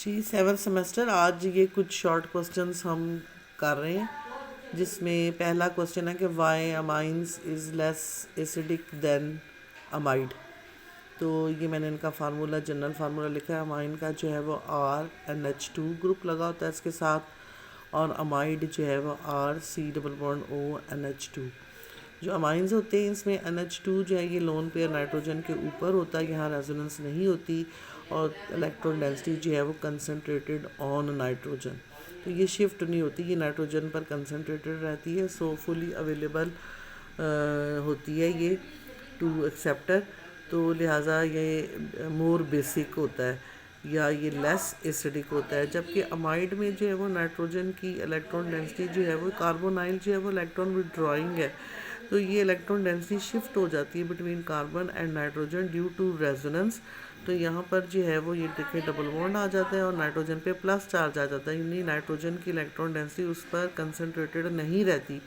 जी 7th semester आज ये कुछ शॉर्ट क्वेश्चंस हम कर रहे हैं, जिसमें पहला क्वेश्चन है कि why amines is less acidic than amide. तो ये मैंने इनका फार्मूला जनरल फार्मूला लिखा है। अमाइन का जो है वो RNH2 ग्रुप लगा होता है इसके साथ, और अमाइड जो है वो RC≡ONH2। जो अमाइंस होते हैं इसमें NH2 जो है ये लोन पेयर नाइट्रोजन के ऊपर होता है, यहाँ रेजोनेंस नहीं होती, और इलेक्ट्रॉन डेंसिटी जो है वो कंसनट्रेटेड ऑन नाइट्रोजन, तो ये शिफ्ट नहीं होती, ये नाइट्रोजन पर कंसनट्रेटेड रहती है। सो फुली अवेलेबल होती है ये टू एक्सेप्टर, तो लिहाजा ये मोर बेसिक होता है या ये लेस एसिडिक होता है। जबकि अमाइड में जो है वो नाइट्रोजन की इलेक्ट्रॉन डेंसिटी जो है वो कार्बोनाइल जो है वो इलेक्ट्रॉन विड्रॉइंग है, तो ये इलेक्ट्रॉन डेंसिटी शिफ्ट हो जाती है between carbon and nitrogen due to resonance. तो यहाँ पर जो है वो ये देखिए डबल बॉन्ड आ जाता है और नाइट्रोजन पे प्लस चार्ज आ जाता है, यानी नाइट्रोजन की इलेक्ट्रॉन डेंसिटी उस पर कंसनट्रेटेड नहीं रहती,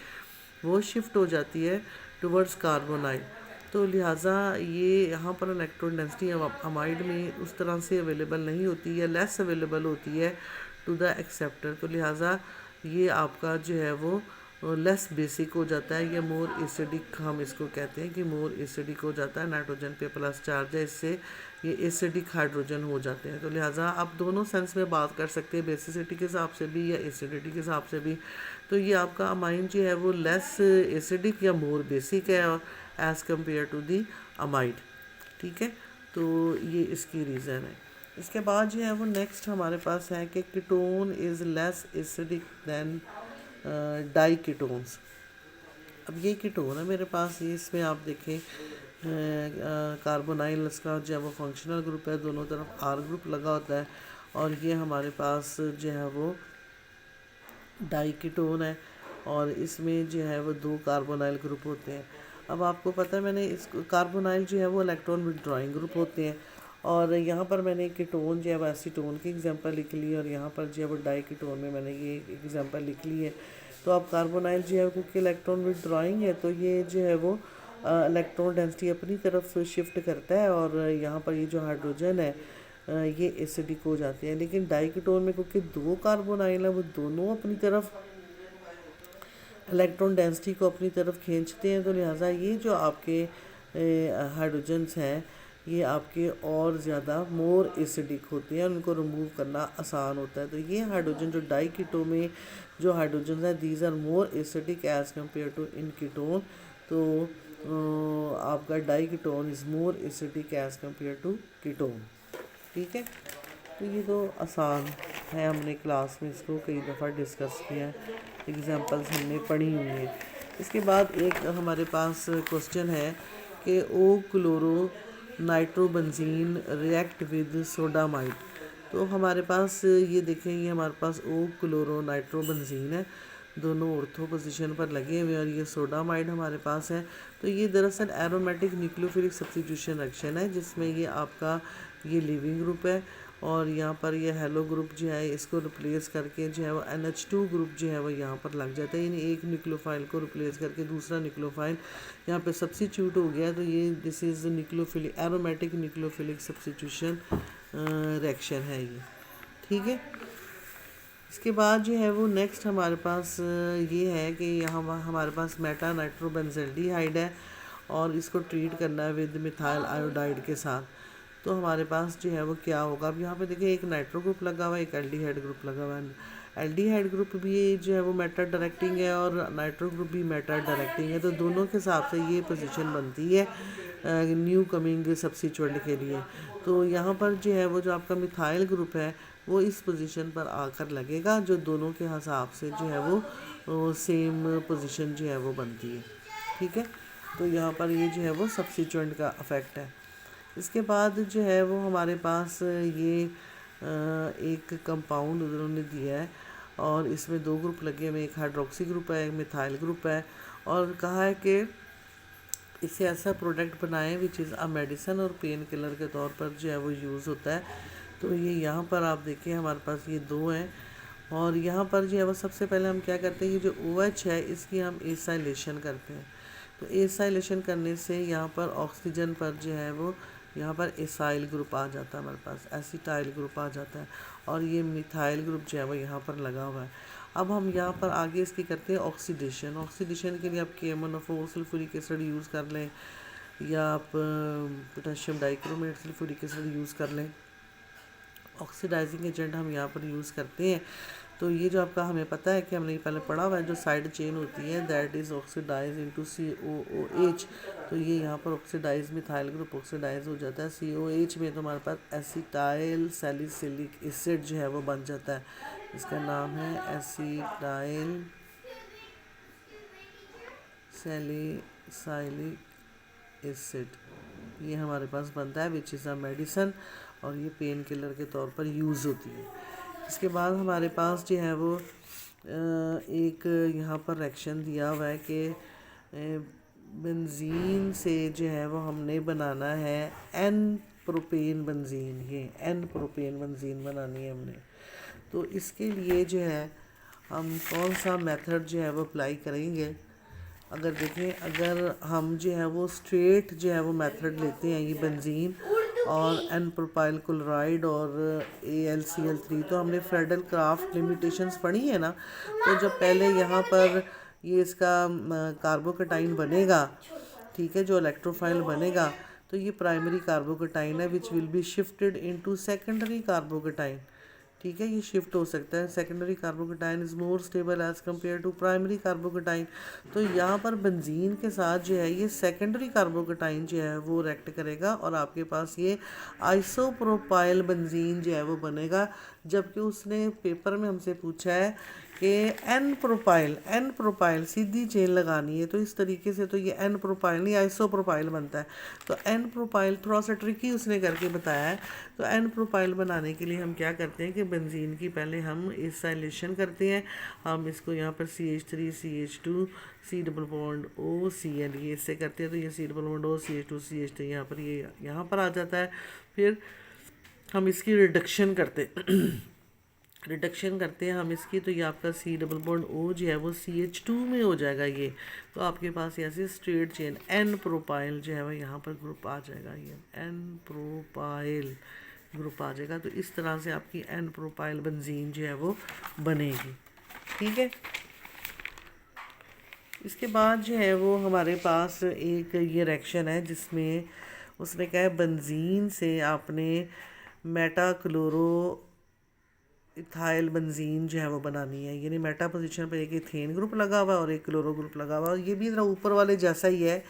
वो शिफ्ट हो जाती है टुवर्ड्स कार्बोनाइल। तो लिहाजा ये यहाँ पर इलेक्ट्रॉन डेंसिटी अमाइड में उस तरह से अवेलेबल नहीं होती है, लेस अवेलेबल होती है टू द एक्सेप्टर। तो लिहाजा ये आपका जो है वो लेस बेसिक हो जाता है, या मोर एसिडिक हम इसको कहते हैं कि मोर एसिडिक हो जाता है। नाइट्रोजन पे प्लस चार्ज है, इससे ये एसिडिक हाइड्रोजन हो जाते हैं। तो लिहाजा आप दोनों सेंस में बात कर सकते हैं, बेसिसिटी के हिसाब से भी या एसिडिटी के हिसाब से भी। तो ये आपका अमाइन जो है वो लेस एसिडिक या मोर बेसिक है और as compare to the amide, ठीक है। तो ये इसकी रीज़न है। इसके बाद जो है वो नेक्स्ट हमारे पास है कि ketone is less acidic than diketones. अब ये कीटोन है मेरे पास, ये इसमें आप देखें कार्बोनाइल इसका जो है वो फंक्शनल ग्रुप है, दोनों तरफ R ग्रुप लगा होता है, और ये हमारे पास जो है वो डाई कीटोन है, और इसमें जो है वो 2 कार्बोनाइल ग्रुप होते हैं। अब आपको पता है मैंने इस कार्बोनाइल जो है वो इलेक्ट्रॉन विड्रॉइंग ग्रुप होते हैं, और यहाँ पर मैंने कीटोन जो है वो एसीटोन की एग्जांपल लिख ली है, और यहाँ पर जो है वो डाई कीटोन में मैंने ये एग्जांपल लिख ली है। तो अब कार्बोनाइल जो है क्योंकि इलेक्ट्रॉन विड्रॉइंग है, तो ये जो है वो इलेक्ट्रॉन डेंसिटी अपनी तरफ शिफ्ट करता है, और यहाँ पर ये जो हाइड्रोजन है ये एसिडिक हो जाते हैं। लेकिन डाई कीटोन में क्योंकि 2 कार्बोनाइल है, वो दोनों अपनी तरफ इलेक्ट्रॉन डेंसिटी को अपनी तरफ खींचते हैं, तो लिहाजा ये जो आपके हाइड्रोजन्स हैं ये आपके और ज़्यादा मोर एसिडिक होते हैं, उनको रिमूव करना आसान होता है। तो ये हाइड्रोजन जो डाई कीटो में जो हाइड्रोजन है these are more acidic as compare to in ketone. तो आपका diketone is more acidic as compare to ketone, ठीक है। तो ये तो आसान है, हमने क्लास में इसको कई दफ़ा डिस्कस किया है, एग्जांपल्स हमने पढ़ी हुई हैं। इसके बाद एक हमारे पास क्वेश्चन है कि o chloro nitrobenzene react with sodamide. तो हमारे पास ये देखें, ये हमारे पास ओ क्लोरो नाइट्रोबेंजीन है, दोनों ऑर्थो पोजीशन पर लगे हुए, और ये सोडामाइड हमारे पास है। तो ये दरअसल एरोमेटिक न्यूक्लियोफिलिक सब्स्टिट्यूशन रिएक्शन है, जिसमें ये आपका ये लिविंग ग्रुप है, और यहाँ पर ये हेलो ग्रुप जो है इसको रिप्लेस करके जो है वो NH2 ग्रुप जो है वो यहाँ पर लग जाता है, यानी एक न्यूक्लियोफाइल को रिप्लेस करके दूसरा न्यूक्लियोफाइल यहाँ पे सब्स्टिट्यूट हो गया। तो ये this is nucleophilic aromatic nucleophilic substitution reaction है ये, ठीक है। इसके बाद जो है वो नेक्स्ट हमारे पास ये है कि यहाँ हमारे पास मेटा नाइट्रोबेंजल्डिहाइड है, और इसको ट्रीट करना है विद मिथाइल आयोडाइड के साथ। तो हमारे पास जो है वो क्या होगा, अब यहाँ पे देखिए एक नाइट्रो ग्रुप लगा हुआ है, एक एल्डिहाइड ग्रुप लगा हुआ है। एल्डिहाइड ग्रुप भी जो है वो मेटा डायरेक्टिंग है, और नाइट्रो ग्रुप भी मेटा डायरेक्टिंग है, तो दोनों के हिसाब से ये पोजीशन बनती है न्यू कमिंग सब्स्टिट्यूएंट के लिए। तो यहाँ पर जो है वो जो आपका मिथाइल ग्रुप है वो इस पोजीशन पर आकर लगेगा, जो दोनों के हिसाब से जो है वो सेम पोजीशन जो है वो बनती है, ठीक है। तो यहाँ पर ये जो है वो सब्स्टिट्यूएंट का इफेक्ट है। इसके बाद जो है वो हमारे पास ये एक कंपाउंड उन्होंने दिया है, और इसमें 2 ग्रुप लगे हुए, एक हाइड्रोक्सी ग्रुप है, एक मिथाइल ग्रुप है, और कहा है कि इससे ऐसा प्रोडक्ट बनाएं विच इज़ अ मेडिसिन और पेन किलर के तौर पर जो है वो यूज़ होता है। तो ये यहाँ पर आप देखिए हमारे पास ये 2 हैं, और यहाँ पर जो है वो सबसे पहले हम क्या करते हैं, ये जो OH है इसकी हम एसाइलेशन करते हैं। तो एसाइलेशन करने से यहाँ पर ऑक्सीजन पर जो है वो यहाँ पर एसाइल ग्रुप आ जाता है हमारे पास, एसिटाइल ग्रुप आ जाता है, और ये मिथाइल ग्रुप जो है वो यहाँ पर लगा हुआ है। अब हम यहाँ पर आगे इसकी करते हैं ऑक्सीडेशन। ऑक्सीडेशन के लिए आप KMnO4 सल्फ्यूरिक एसिड यूज़ कर लें, या आप potassium dichromate sulphuric acid use कर लें। ऑक्सीडाइजिंग एजेंट हम यहाँ पर यूज़ करते हैं। तो ये जो आपका हमें पता है कि हमने ये पहले पढ़ा हुआ है, जो साइड चेन होती है that is oxidise into COOH। तो ये यहाँ पर ऑक्सीडाइज मिथाइल ग्रुप ऑक्सीडाइज हो जाता है। COH में तो हमारे पास एसिटाइल सैलिसिलिक एसिड जो है वो बन जाता है, इसका नाम है एसिटाइल सैलिसाइलिक एसिड। ये हमारे पास बनता है विच इज़ अ मेडिसन, और ये पेन किलर के तौर पर यूज़ होती है। इसके बाद हमारे पास जो है वो एक यहाँ पर रिएक्शन दिया हुआ है कि बेंजीन से जो है वो हमने बनाना है N प्रोपेन बेंजीन। ये N प्रोपेन बेंजीन बनानी है हमने। तो इसके लिए जो है हम कौन सा मेथड जो है वो अप्लाई करेंगे। अगर देखें, अगर हम जो है वो स्ट्रेट जो है वो मेथड लेते हैं, ये बेंजीन और N प्रोपाइल क्लोराइड और AlCl3, तो हमने फ्रेडल क्राफ्ट लिमिटेशंस पढ़ी है ना। तो जब पहले यहाँ पर ये इसका कार्बोकटाइन बनेगा, ठीक है, जो इलेक्ट्रोफाइल बनेगा, तो ये प्राइमरी कार्बोकटाइन है which will be shifted into secondary carbocation. ठीक है, ये शिफ्ट हो सकता है। Secondary carbocation is more stable as compare to primary carbocation. तो यहाँ पर बेंजीन के साथ जो है ये सेकेंडरी कार्बोकटाइन जो है वो रिएक्ट करेगा, और आपके पास ये आइसोप्रोपाइल बेंजीन जो है वो बनेगा। जबकि उसने पेपर में हमसे पूछा है कि N प्रोपाइल सीधी चेन लगानी है, तो इस तरीके से तो ये N प्रोपाइल नहीं आइसोप्रोपाइल बनता है। तो N प्रोपाइल थोड़ा सा ट्रिकी उसने करके बताया है। तो N प्रोपाइल बनाने के लिए हम क्या करते हैं कि बेंजीन की पहले हम एसाइलेशन करते हैं। हम इसको यहाँ पर CH3 CH2 C double bond OCl ये इससे करते हैं, तो ये C double bond O CH2 CH3 यहाँ पर ये यहाँ पर आ जाता है। फिर हम इसकी रिडक्शन करते हैं हम इसकी, तो ये आपका C डबल बॉन्ड O जो है वो CH2 में हो जाएगा ये। तो आपके पास ऐसे स्ट्रेट चेन N प्रोपाइल जो है वो यहाँ पर ग्रुप आ जाएगा, ये N प्रोपाइल ग्रुप आ जाएगा। तो इस तरह से आपकी N प्रोपाइल बेंजीन जो है वो बनेगी। ठीक है, इसके बाद जो है वो हमारे पास एक ये रिएक्शन है जिसमें उसने कहा है बेंजीन से आपने मेटा क्लोरो इथाइल बेंजीन जो है वो बनानी है। यानी मेटा पोजीशन पर एक इथेन ग्रुप लगा हुआ है और एक क्लोरो ग्रुप लगा हुआ है। ये भी ज़रा ऊपर वाले जैसा ही है।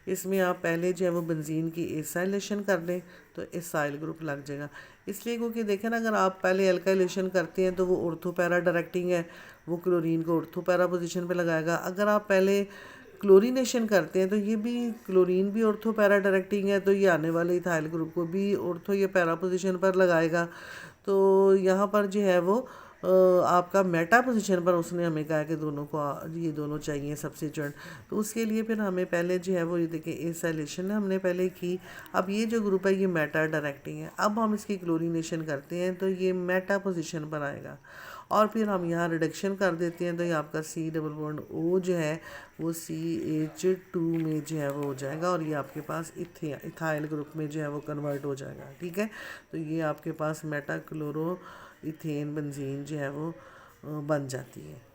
इसमें आप पहले जो है वो बेंजीन की एसाइलेशन कर लें तो एसाइल ग्रुप लग जाएगा। इसलिए क्योंकि देखें ना, अगर आप पहले एल्काइलेशन करते हैं तो वो ऑर्थो पैरा डायरेक्टिंग है, वो क्लोरीन को ऑर्थो पैरा पोजीशन पे लगाएगा। अगर आप पहले क्लोरीनेशन करते हैं तो ये भी क्लोरीन भी ऑर्थो पैरा डायरेक्टिंग है, तो ये आने वाले इथाइल ग्रुप को भी ऑर्थो या पैरा पोजीशन पर लगाएगा। तो यहाँ पर जो है वो आपका मेटा पोजीशन पर उसने हमें कहा कि दोनों को ये दोनों चाहिए सब्स्टिट्यूएंट। तो उसके लिए फिर हमें पहले जो है वो ये देखिए एसाइलेशन हमने पहले की। अब ये जो ग्रुप है ये मेटा डायरेक्टिंग है। अब हम इसकी क्लोरीनेशन करते हैं तो ये मेटा पोजीशन पर आएगा, और फिर हम यहाँ रिडक्शन कर देते हैं तो ये आपका C डबल बॉन्ड O जो है वो CH2 में जो है वो हो जाएगा, और ये आपके पास इथाइल ग्रुप में जो है वो कन्वर्ट हो जाएगा। ठीक है, तो ये आपके पास मेटा क्लोरो इथेन बेंजीन जो है वो बन जाती है।